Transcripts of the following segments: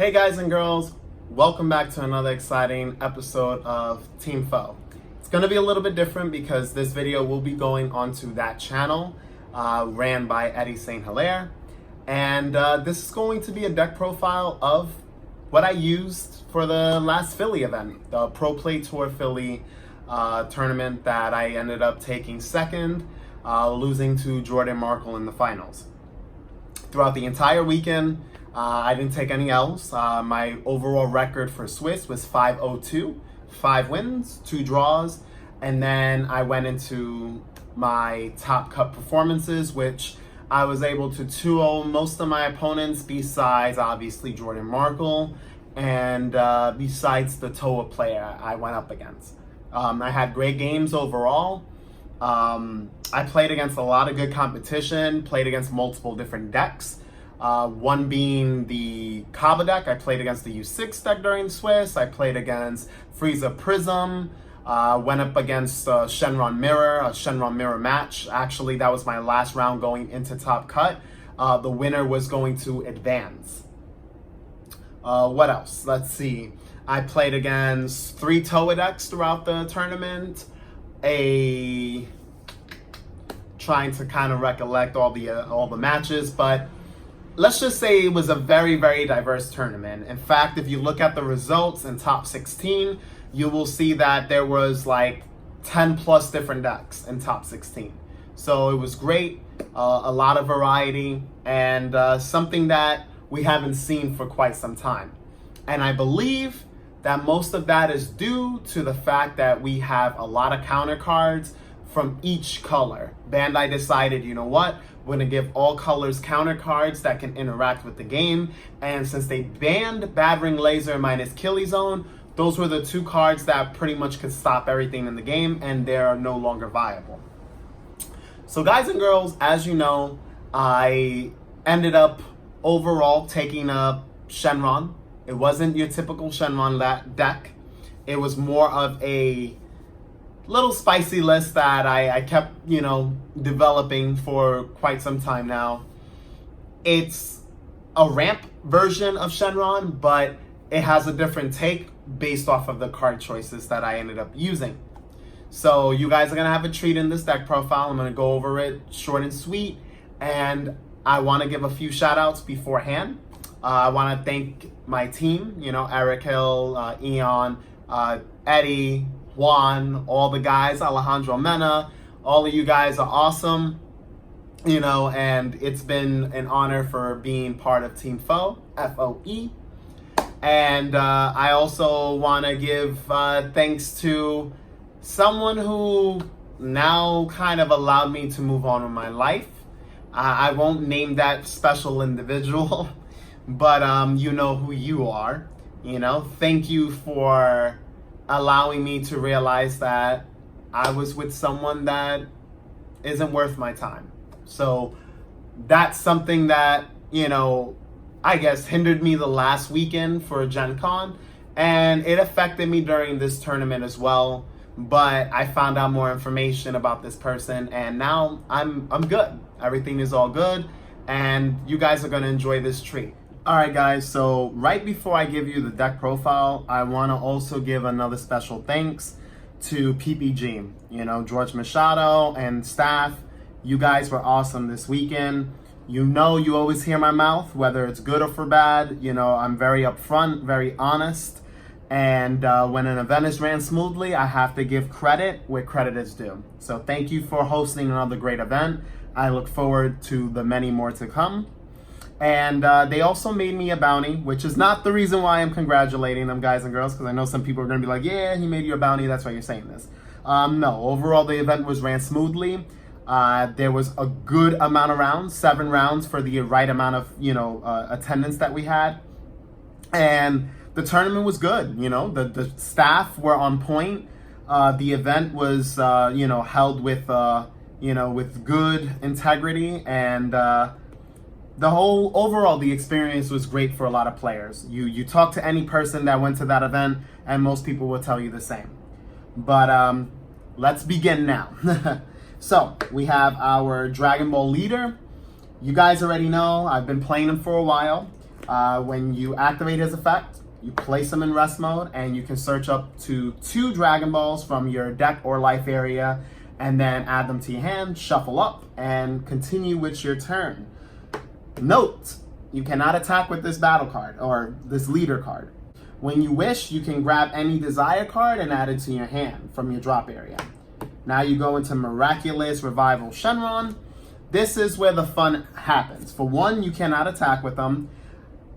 Hey guys and girls, welcome back to another exciting episode of Team Foe. It's going to be a little bit different because this video will be going onto that channel ran by Eddie St. Hilaire. And this is going to be a deck profile of what I used for the last Philly event, the Pro Play Tour Philly tournament that I ended up taking second, losing to Jordan Markle in the finals. Throughout the entire weekend, I didn't take any L's. My overall record for Swiss was 5-0-2, 5 wins, 2 draws, and then I went into my top cut performances, which I was able to 2-0 most of my opponents besides obviously Jordan Markle and besides the Toa player I went up against. I had great games overall. I played against a lot of good competition, played against multiple different decks. One being the Kaba deck. I played against the U6 deck during Swiss. I played against Frieza Prism. Went up against Shenron Mirror, a Shenron Mirror match. Actually, that was my last round going into top cut. The winner was going to advance. What else? Let's see. I played against 3 Toa decks throughout the tournament. Trying to kind of recollect all the matches, but let's just say it was a very, very diverse tournament. In fact, if you look at the results in top 16, you will see that there was like 10 plus different decks in top 16. So it was great, a lot of variety, and something that we haven't seen for quite some time. And I believe that most of that is due to the fact that we have a lot of counter cards from each color. Bandai decided, you know what, we're gonna give all colors counter cards that can interact with the game. And since they banned Bad Ring Laser minus Killy Zone, those were the 2 cards that pretty much could stop everything in the game, and they're no longer viable. So guys and girls, as you know, I ended up overall taking up Shenron. It wasn't your typical Shenron deck. It was more of a little spicy list that I kept, developing for quite some time now. It's a ramp version of Shenron, but it has a different take based off of the card choices that I ended up using. So you guys are gonna have a treat in this deck profile. I'm gonna go over it short and sweet, and I wanna give a few shout outs beforehand. I wanna thank my team, Eric Hill, Eon, Eddie, Juan, all the guys, Alejandro Mena, all of you guys are awesome, and it's been an honor for being part of Team Foe, F-O-E. And I also want to give thanks to someone who now kind of allowed me to move on with my life. I won't name that special individual, but you know who you are. Thank you for allowing me to realize that I was with someone that isn't worth my time. So that's something that, I guess hindered me the last weekend for Gen Con, and it affected me during this tournament as well. But I found out more information about this person, and now I'm good. Everything is all good, and you guys are gonna enjoy this treat. All right, guys, so right before I give you the deck profile, I want to also give another special thanks to PPG, George Machado and staff. You guys were awesome this weekend. You always hear my mouth, whether it's good or for bad. I'm very upfront, very honest. And when an event is ran smoothly, I have to give credit where credit is due. So thank you for hosting another great event. I look forward to the many more to come. And they also made me a bounty, which is not the reason why I'm congratulating them, guys and girls, because I know some people are going to be like, yeah, he made you a bounty, that's why you're saying this. No, overall the event was ran smoothly. There was a good amount of rounds, 7 rounds for the right amount of, attendance that we had. And the tournament was good, the staff were on point. The event was, held with, with good integrity, and the experience was great for a lot of players. You talk to any person that went to that event, and most people will tell you the same. But let's begin now. So we have our Dragon Ball leader. You guys already know I've been playing him for a while. When you activate his effect, you place him in rest mode, and you can search up to 2 Dragon Balls from your deck or life area, and then add them to your hand, shuffle up, and continue with your turn. Note, you cannot attack with this battle card, or this leader card. When you wish, you can grab any desire card and add it to your hand from your drop area. Now you go into Miraculous Revival Shenron. This is where the fun happens. For one, you cannot attack with him.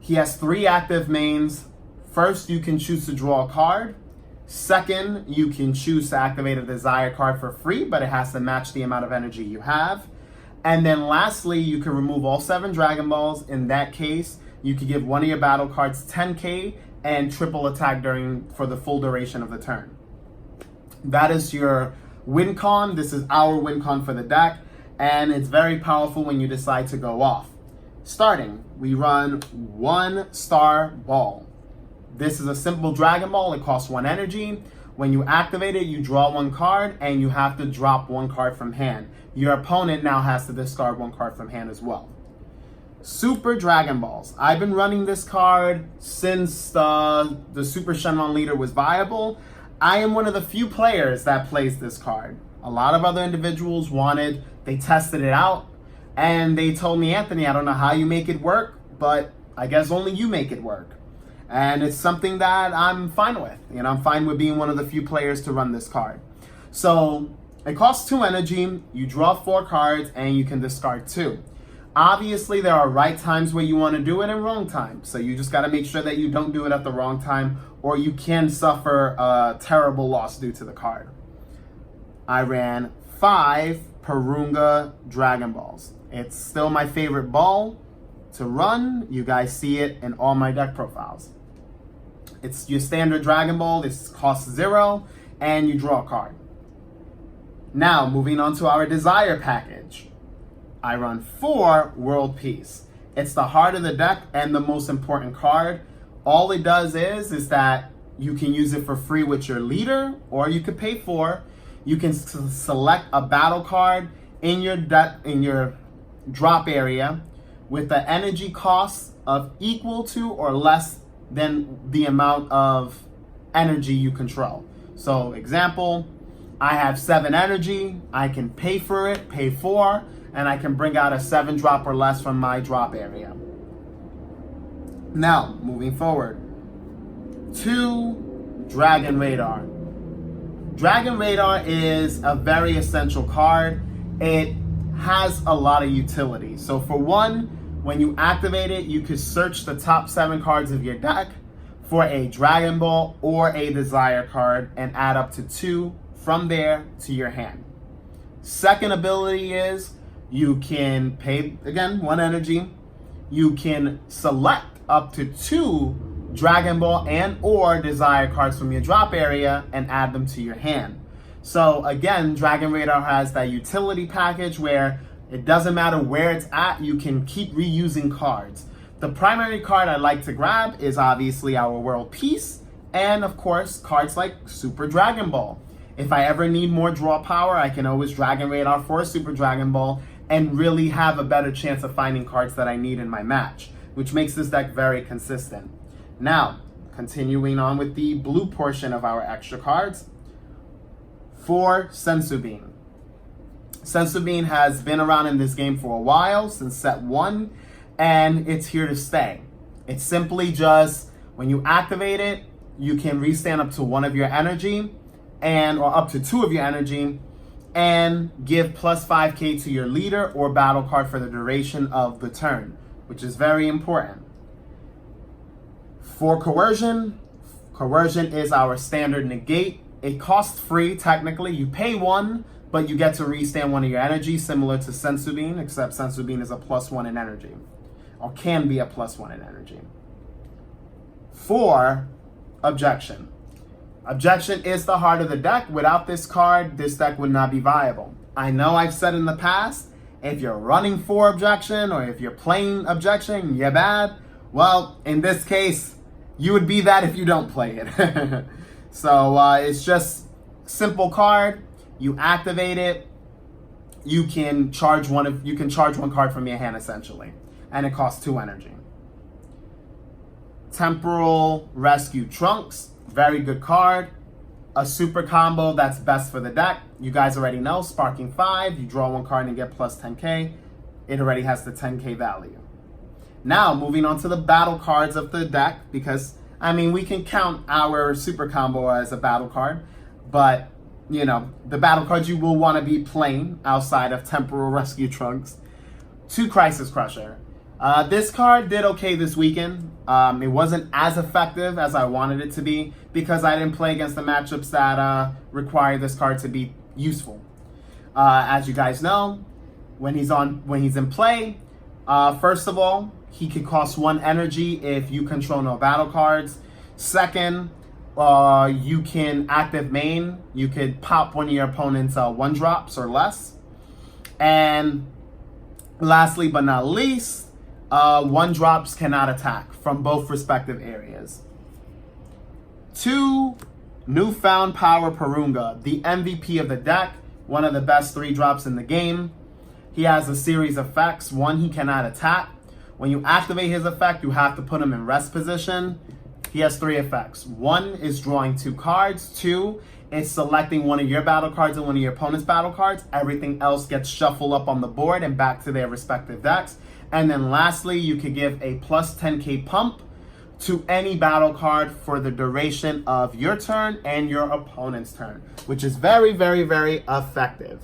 He has 3 active mains. First, you can choose to draw a card. Second, you can choose to activate a desire card for free, but it has to match the amount of energy you have. And then lastly, you can remove all 7 Dragon Balls. In that case, you could give one of your battle cards 10k and triple attack for the full duration of the turn. That is your win con. This is our win con for the deck, and it's very powerful when you decide to go off. Starting, we run 1 Star Ball. This is a simple Dragon Ball. It costs 1 energy. When you activate it, you draw 1 card, and you have to drop 1 card from hand. Your opponent now has to discard 1 card from hand as well. Super Dragon Balls. I've been running this card since the Super Shenron leader was viable. I am one of the few players that plays this card. A lot of other individuals they tested it out, and they told me, Anthony, I don't know how you make it work, but I guess only you make it work. And it's something that I'm fine with. I'm fine with being one of the few players to run this card. So it costs 2 energy, you draw 4 cards, and you can discard 2. Obviously, there are right times where you want to do it and wrong times. So you just got to make sure that you don't do it at the wrong time, or you can suffer a terrible loss due to the card. I ran 5 Porunga Dragon Balls. It's still my favorite ball to run. You guys see it in all my deck profiles. It's your standard Dragon Ball. This costs 0, and you draw a card. Now, moving on to our Desire package. I run 4 World Peace. It's the heart of the deck and the most important card. All it does is that you can use it for free with your leader, or you could pay for. You can select a battle card in your drop area with the energy cost of equal to or less than the amount of energy you control. So, example, I have 7 energy. I can pay for it, pay 4, and I can bring out a 7 drop or less from my drop area. Now, moving forward, 2 Dragon Radar. Dragon Radar is a very essential card. It has a lot of utility. So for one, when you activate it, you could search the top 7 cards of your deck for a Dragon Ball or a Desire card and add up to 2 from there to your hand. Second ability is you can pay, again, 1 energy. You can select up to 2 Dragon Ball and or Desire cards from your drop area and add them to your hand. So again, Dragon Radar has that utility package where it doesn't matter where it's at, you can keep reusing cards. The primary card I like to grab is obviously our World Peace, and of course, cards like Super Dragon Ball. If I ever need more draw power, I can always Dragon Radar for a Super Dragon Ball and really have a better chance of finding cards that I need in my match, which makes this deck very consistent. Now, continuing on with the blue portion of our extra cards, 4 Senzu Bean. Senzu Bean has been around in this game for a while, since set 1, and it's here to stay. It's simply just, when you activate it, you can restand up to 1 of your energy, or up to 2 of your energy, and give plus 5k to your leader or battle card for the duration of the turn, which is very important. For Coercion, Coercion is our standard negate. It costs free, technically. You pay 1, but you get to restand 1 of your energy, similar to Senzu Bean, except Senzu Bean is a +1 in energy, or can be a +1 in energy. 4 Objection. Objection is the heart of the deck. Without this card, this deck would not be viable. I know I've said in the past, if you're running 4 Objection, or if you're playing Objection, you're bad. Well, in this case, you would be that if you don't play it. So it's just simple card. You activate it. You can charge one card from your hand essentially, and it costs 2 energy. Temporal Rescue Trunks, very good card. A super combo that's best for the deck. You guys already know, Sparking 5, you draw one card and get plus 10k. It already has the 10k value. Now, moving on to the battle cards of the deck, because, I mean, we can count our super combo as a battle card, but, you know, the battle cards you will want to be playing outside of Temporal Rescue Trunks. 2 Crisis Crusher. This card did okay this weekend. It wasn't as effective as I wanted it to be because I didn't play against the matchups that require this card to be useful. As you guys know, when he's in play, first of all, he could cost 1 energy if you control no battle cards. Second, you can active main. You could pop one of your opponent's 1-drops or less. And lastly but not least, 1-drops cannot attack from both respective areas. 2 Newfound Power Porunga, the MVP of the deck, one of the best 3-drops in the game. He has a series of effects. 1, he cannot attack. When you activate his effect, you have to put him in rest position. He has 3 effects. 1 is drawing 2 cards. 2 is selecting one of your battle cards and one of your opponent's battle cards. Everything else gets shuffled up on the board and back to their respective decks. And then lastly, you could give a plus 10k pump to any battle card for the duration of your turn and your opponent's turn, which is very, very, very effective.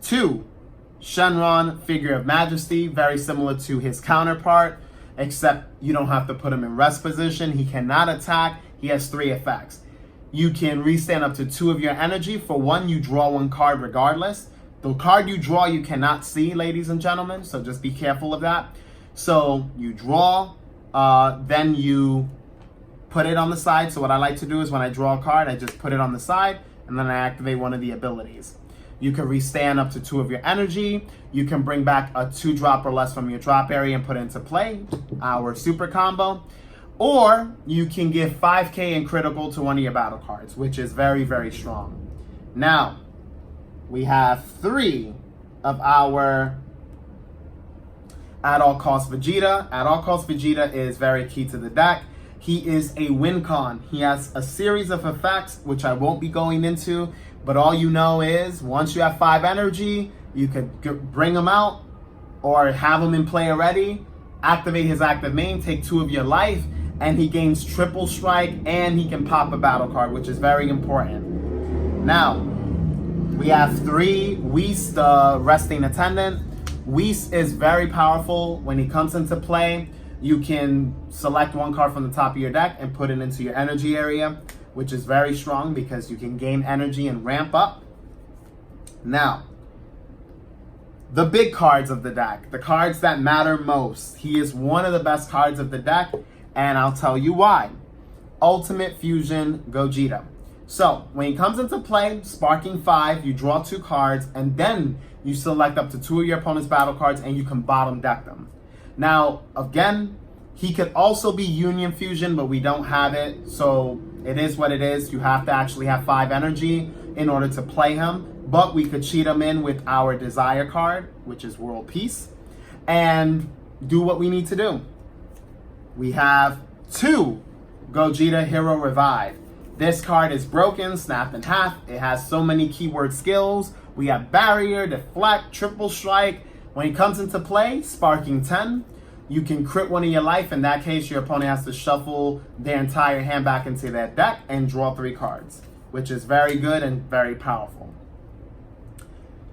2 Shenron, Figure of Majesty, very similar to his counterpart, except you don't have to put him in rest position. He cannot attack. He has 3 effects. You can restand up to 2 of your energy. For 1, you draw 1 card regardless. The card you draw, you cannot see, ladies and gentlemen, so just be careful of that. So you draw, then you put it on the side. So what I like to do is when I draw a card, I just put it on the side, and then I activate one of the abilities. You can restand up to 2 of your energy. You can bring back a 2-drop or less from your drop area and put it into play, our super combo. Or you can give 5k in critical to one of your battle cards, which is very, very strong. Now, we have 3 of our At All Cost Vegeta. At All Cost Vegeta is very key to the deck. He is a win con. He has a series of effects, which I won't be going into, but all you know is once you have 5 energy, you could bring him out or have him in play already, activate his active main, take 2 of your life, and he gains triple strike and he can pop a battle card, which is very important. Now, we have 3 Whis, the Resting Attendant. Whis is very powerful. When he comes into play, you can select 1 card from the top of your deck and put it into your energy area, which is very strong because you can gain energy and ramp up. Now, the big cards of the deck, the cards that matter most. He is one of the best cards of the deck, and I'll tell you why. Ultimate Fusion Gogeta. So, when he comes into play, Sparking 5, you draw 2 cards, and then you select up to 2 of your opponent's battle cards, and you can bottom deck them. Now, again, he could also be Union Fusion, but we don't have it, so it is what it is. You have to actually have 5 energy in order to play him, but we could cheat him in with our Desire card, which is World Peace, and do what we need to do. We have 2 Gogeta Hero Revive. This card is broken, snapped in half. It has so many keyword skills. We have Barrier, Deflect, Triple Strike. When he comes into play, Sparking 10, you can crit one of your life. In that case, your opponent has to shuffle their entire hand back into their deck and draw 3 cards, which is very good and very powerful.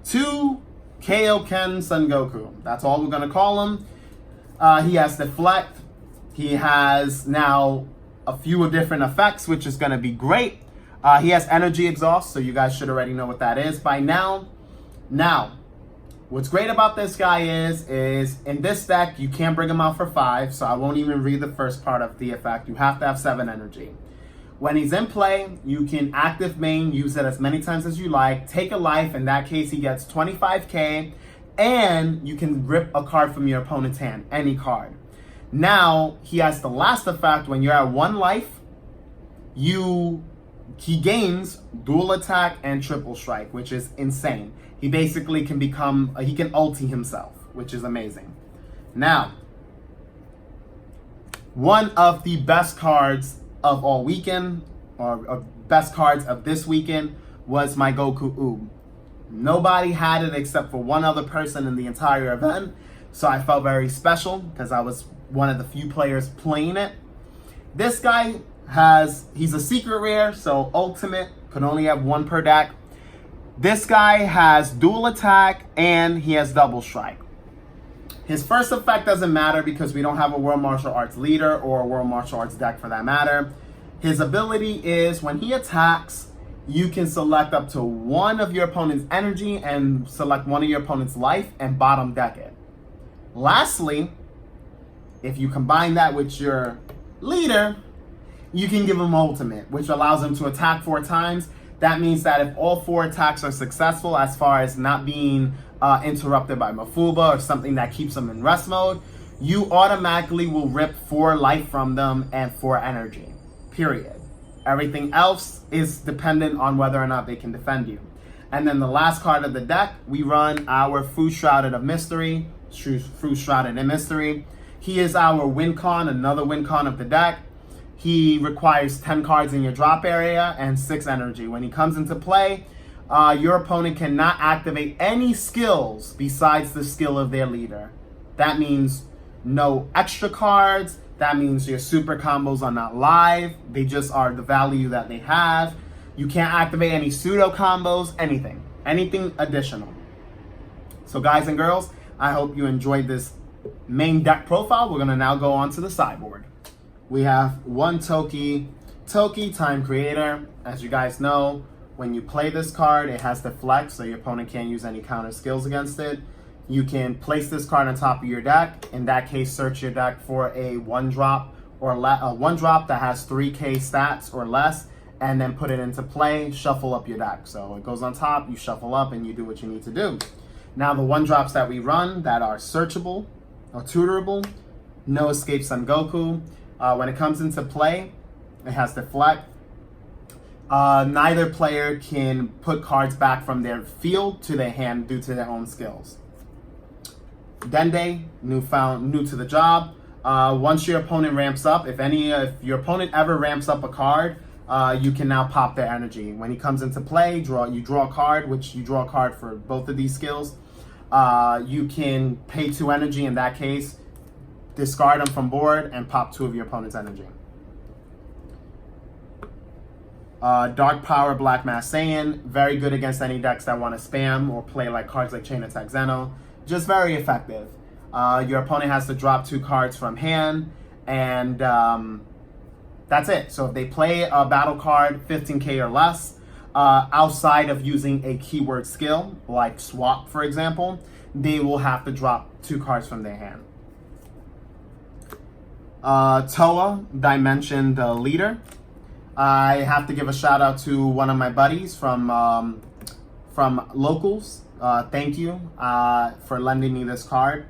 2 Kaioken Son Goku. That's all we're going to call him. He has Deflect. He has now a few different effects, which is going to be great. He has Energy Exhaust, so you guys should already know what that is by now. Now, what's great about this guy is in this deck, you can't bring him out for 5, so I won't even read the first part of the effect. You have to have 7 energy. When he's in play, you can active main, use it as many times as you like, take a life. In that case, he gets 25k, and you can rip a card from your opponent's hand, any card. Now, he has the last effect. When you're at 1 life, he gains dual attack and triple strike, which is insane. He basically can become, he can ulti himself, which is amazing. Now, One of the best cards of all weekend, or best cards of this weekend, was my Goku Ooga. Nobody had it except for one other person in the entire event, so I felt very special because I was one of the few players playing it. This guy he's a secret rare, so ultimate, could only have one per deck. This guy has dual attack and he has double strike. His first effect doesn't matter because we don't have a World Martial Arts leader or a World Martial Arts deck for that matter. His ability is when he attacks, you can select up to one of your opponent's energy and select one of your opponent's life and bottom deck it. Lastly, if you combine that with your leader, you can give him ultimate, which allows him to attack 4 times. That means that if all 4 attacks are successful, as far as not being interrupted by Mafuba or something that keeps them in rest mode, you automatically will rip 4 life from them and 4 energy, period. Everything else is dependent on whether or not they can defend you. And then the last card of the deck, we run our Fu Shrouded in Mystery. He is our win con, another win con of the deck. He requires 10 cards in your drop area and 6 energy. When he comes into play, your opponent cannot activate any skills besides the skill of their leader. That means no extra cards. That means your super combos are not live. They just are the value that they have. You can't activate any pseudo combos, anything additional. So guys and girls, I hope you enjoyed this main deck profile. We're gonna now go on to the sideboard. We have one Toki Time Creator. As you guys know, when you play this card, it has Deflect, so your opponent can't use any counter skills against it. You can place this card on top of your deck. In that case, search your deck for a 1-drop or a 1-drop that has 3k stats or less, and then put it into play, shuffle up your deck. So it goes on top, you shuffle up, and you do what you need to do. Now the 1-drops that we run that are searchable or tutorable, no Escape Son Goku. When it comes into play, it has Deflect. Neither player can put cards back from their field to their hand due to their own skills. Dende, new to the job. Once your opponent ramps up, if your opponent ever ramps up a card, you can now pop their energy. When he comes into play, you draw a card, which you draw a card for both of these skills. You can pay 2 energy in that case, discard them from board, and pop 2 of your opponent's energy. Dark Power Black Mass Saiyan, very good against any decks that want to spam or play like cards like Chain Attack Zeno. Just very effective. Your opponent has to drop 2 cards from hand, and that's it. So if they play a battle card 15k or less, outside of using a keyword skill, like Swap for example, they will have to drop 2 cards from their hand. Toa, Dimension the Leader. I have to give a shout out to one of my buddies from Locals. Thank you for lending me this card.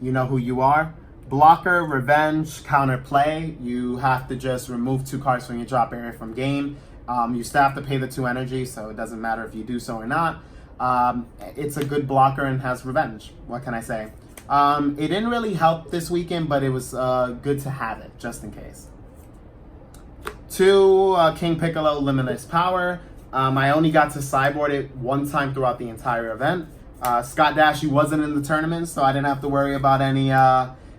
You know who you are. Blocker, Revenge, Counter Play. You have to just remove 2 cards from your drop area from game. You still have to pay the 2 energy, so it doesn't matter if you do so or not. It's a good blocker and has Revenge. What can I say? It didn't really help this weekend, but it was good to have it, just in case. 2, King Piccolo, Limitless Power. I only got to sideboard it 1 time throughout the entire event. Scott Dashy wasn't in the tournament, so I didn't have to worry about any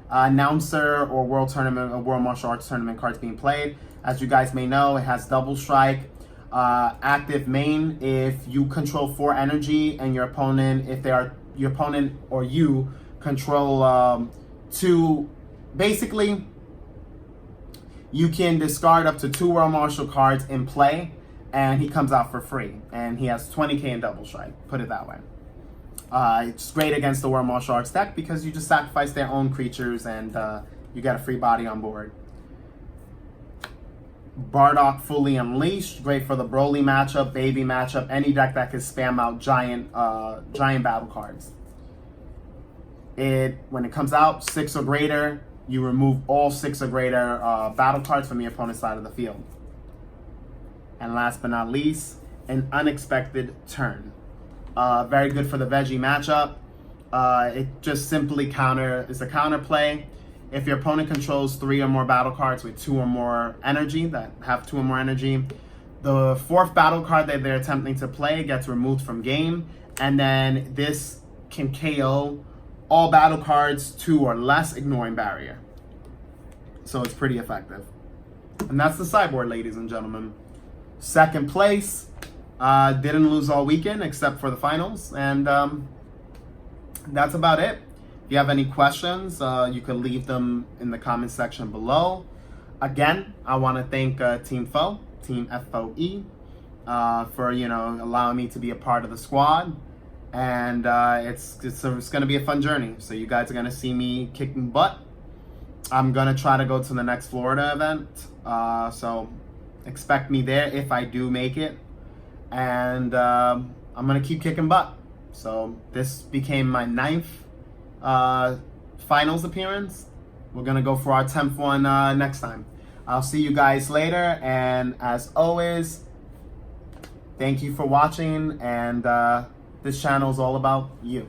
announcer or World Martial Arts Tournament cards being played. As you guys may know, it has Double Strike. Active main, if you control 4 energy and your opponent, your opponent or you control 2, basically, you can discard up to 2 World Martial cards in play, and he comes out for free. And he has 20k in Double Strike, put it that way. It's great against the World Martial Arts deck because you just sacrifice their own creatures and you get a free body on board. Bardock Fully Unleashed, great for the Broly matchup, Baby matchup, any deck that can spam out giant battle cards. When it comes out, 6 or greater, you remove all 6 or greater battle cards from the opponent's side of the field. And last but not least, an Unexpected Turn. Very good for the Veggie matchup. It just simply is a counter play. If your opponent controls 3 or more battle cards with 2 or more energy, that have 2 or more energy, the 4th battle card that they're attempting to play gets removed from game, and then this can KO all battle cards 2 or less, ignoring barrier. So it's pretty effective. And that's the Cyborg, ladies and gentlemen. Second place, didn't lose all weekend except for the finals, and that's about it. If you have any questions, you can leave them in the comment section below. Again, I want to thank Team FOE, for allowing me to be a part of the squad, and it's going to be a fun journey. So you guys are going to see me kicking butt. I'm going to try to go to the next Florida event, so expect me there if I do make it, and I'm going to keep kicking butt. So this became my 9th finals appearance. We're going to go for our 10th one next time. I'll see you guys later, and as always, thank you for watching, and this channel is all about you.